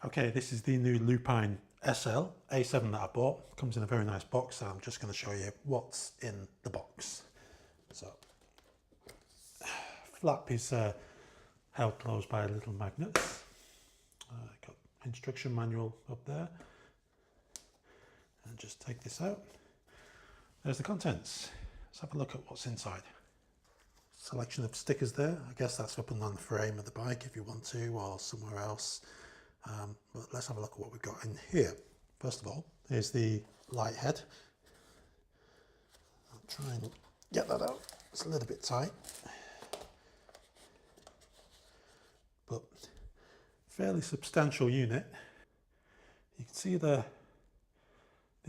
Okay, this is the new Lupine SL A7 that I bought. Comes in a very nice box, and I'm just going to show you what's in the box. So, flap is held closed by little magnets. Got instruction manual up there. And just take this out. There's the contents. Let's have a look at what's inside. Selection of stickers there. I guess that's up and on the frame of the bike if you want to, or somewhere else. But let's have a look at what we've got in here. First of all, here's the light head. I'll try and get that out. It's a little bit tight, but fairly substantial unit. You can see the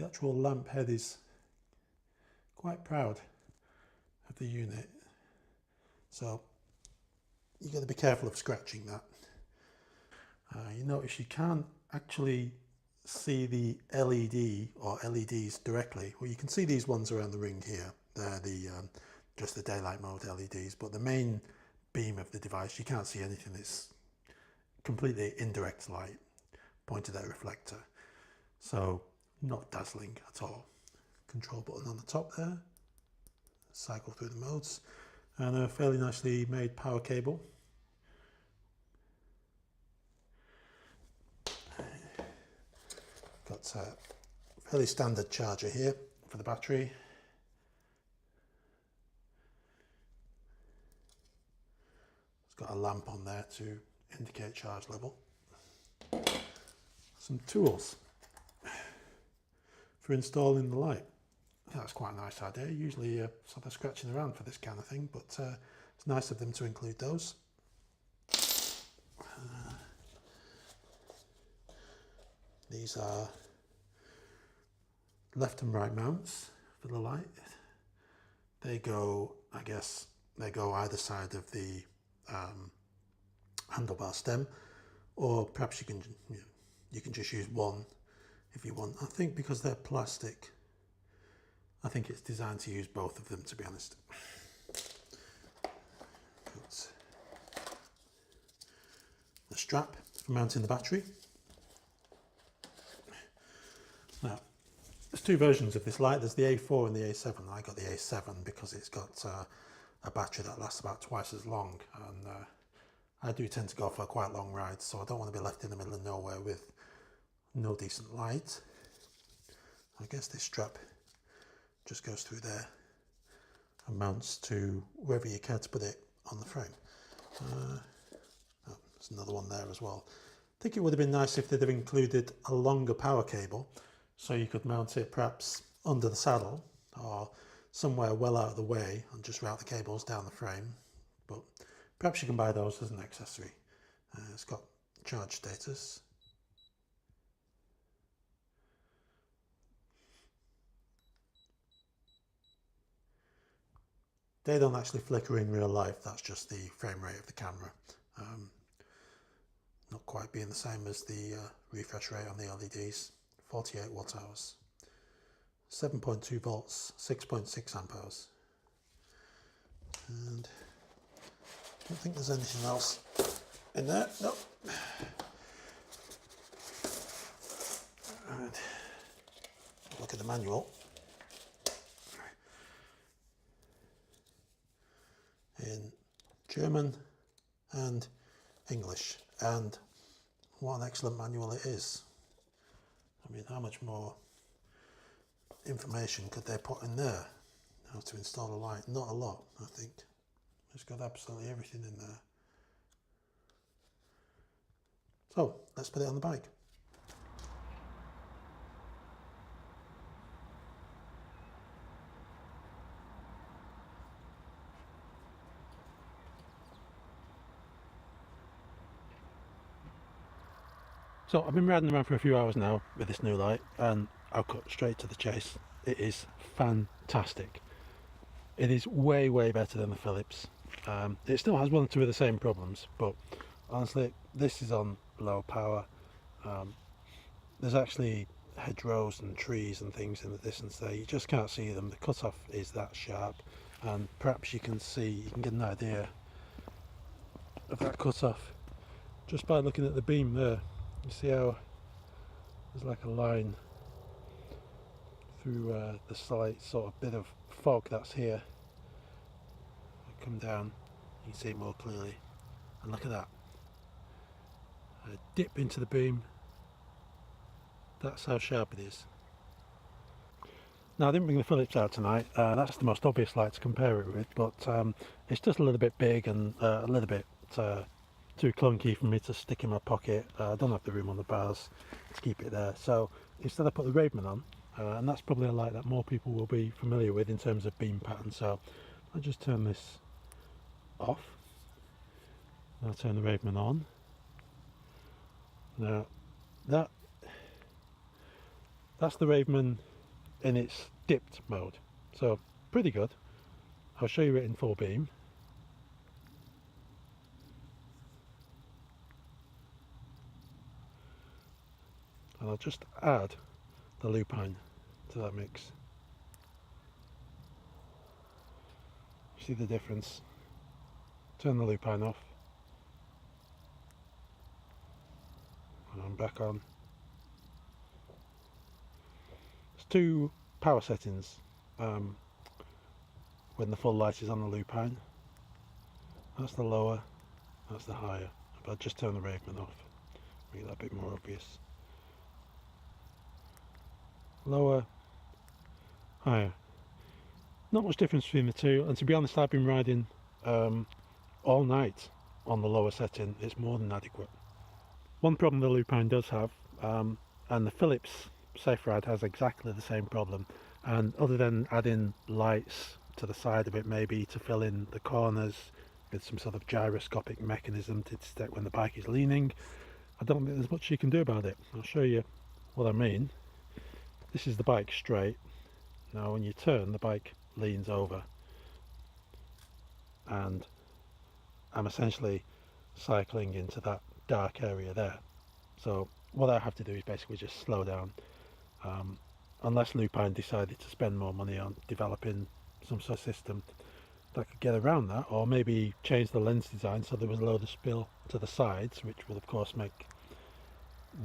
actual lamp head is quite proud of the unit, so you've got to be careful of scratching that. You notice you can't actually see the LED or LEDs directly. Well, you can see these ones around the ring here. They're the just the daylight mode LEDs, but the main beam of the device, you can't see anything. It's completely indirect light pointed at a reflector, so not dazzling at all. Control button on the top there, cycle through the modes, and a fairly nicely made power cable. Got a fairly standard charger here for the battery. It's got a lamp on there to indicate charge level. Some tools for installing the light. That's quite a nice idea. Usually sort of scratching around for this kind of thing, but it's nice of them to include those. These are left and right mounts for the light. They go, I guess, they go either side of the handlebar stem, or perhaps you can just use one if you want. I think because they're plastic, I think it's designed to use both of them, to be honest. Got the strap for mounting the battery. Now, there's two versions of this light. There's the A4 and the A7. I got the A7 because it's got a battery that lasts about twice as long, and I do tend to go for quite long rides, so I don't want to be left in the middle of nowhere with no decent light. I guess this strap just goes through there and mounts to wherever you care to put it on the frame. Oh, there's another one there as well. I think it would have been nice if they'd have included a longer power cable, so you could mount it perhaps under the saddle or somewhere well out of the way and just route the cables down the frame. But perhaps you can buy those as an accessory. It's got charge status. They don't actually flicker in real life, that's just the frame rate of the camera. Not quite being the same as the refresh rate on the LEDs. 48 watt hours, 7.2 volts, 6.6 amp hours. And I don't think there's anything else in there. Nope. And look at the manual. In German and English, and what an excellent manual it is. I mean, how much more information could they put in there? How to install a light? Not a lot, I think. It's got absolutely everything in there. So let's put it on the bike. So I've been riding around for a few hours now with this new light, and I'll cut straight to the chase. It is fantastic. It is way better than the Philips. It still has one or two of the same problems, but honestly this is on low power. There's actually hedgerows and trees and things in the distance there. You just can't see them. The cutoff is that sharp, and perhaps you can get an idea of that cutoff just by looking at the beam there. You see how there's like a line through the slight sort of bit of fog that's here. I come down, you can see it more clearly, and look at that. I dip into the beam, that's how sharp it is. Now, I didn't bring the Phillips out tonight, that's the most obvious light to compare it with, but it's just a little bit big and a little bit too clunky for me to stick in my pocket. I don't have the room on the bars to keep it there, so instead I put the Ravemen on, and that's probably a light that more people will be familiar with in terms of beam pattern. So I'll just turn this off, and I'll turn the Ravemen on. Now that's the Ravemen in its dipped mode, so pretty good. I'll show you it in full beam. And I'll just add the Lupine to that mix. See the difference? Turn the Lupine off, and I'm back on. There's two power settings when the full light is on the Lupine. That's the lower, that's the higher. But I'll just turn the Ravemen off, make that a bit more obvious. Lower, higher. Not much difference between the two, and to be honest, I've been riding all night on the lower setting. It's more than adequate. One problem the Lupine does have, and the Philips Safe Ride has exactly the same problem, and other than adding lights to the side of it maybe to fill in the corners with some sort of gyroscopic mechanism to detect when the bike is leaning, I don't think there's much you can do about it. I'll show you what I mean. This is the bike straight. Now when you turn, the bike leans over, and I'm essentially cycling into that dark area there. So what I have to do is basically just slow down, unless Lupine decided to spend more money on developing some sort of system that could get around that, or maybe change the lens design so there was a load of spill to the sides, which would of course make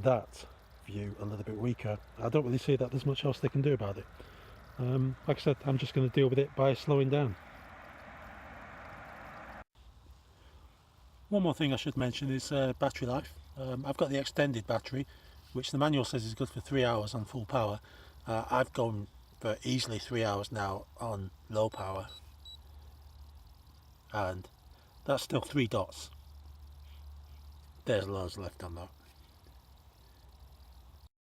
that view a little bit weaker. I don't really see that there's much else they can do about it. Like I said, I'm just going to deal with it by slowing down. One more thing I should mention is battery life. I've got the extended battery, which the manual says is good for 3 hours on full power. I've gone for easily 3 hours now on low power, and that's still 3 dots. There's loads left on that.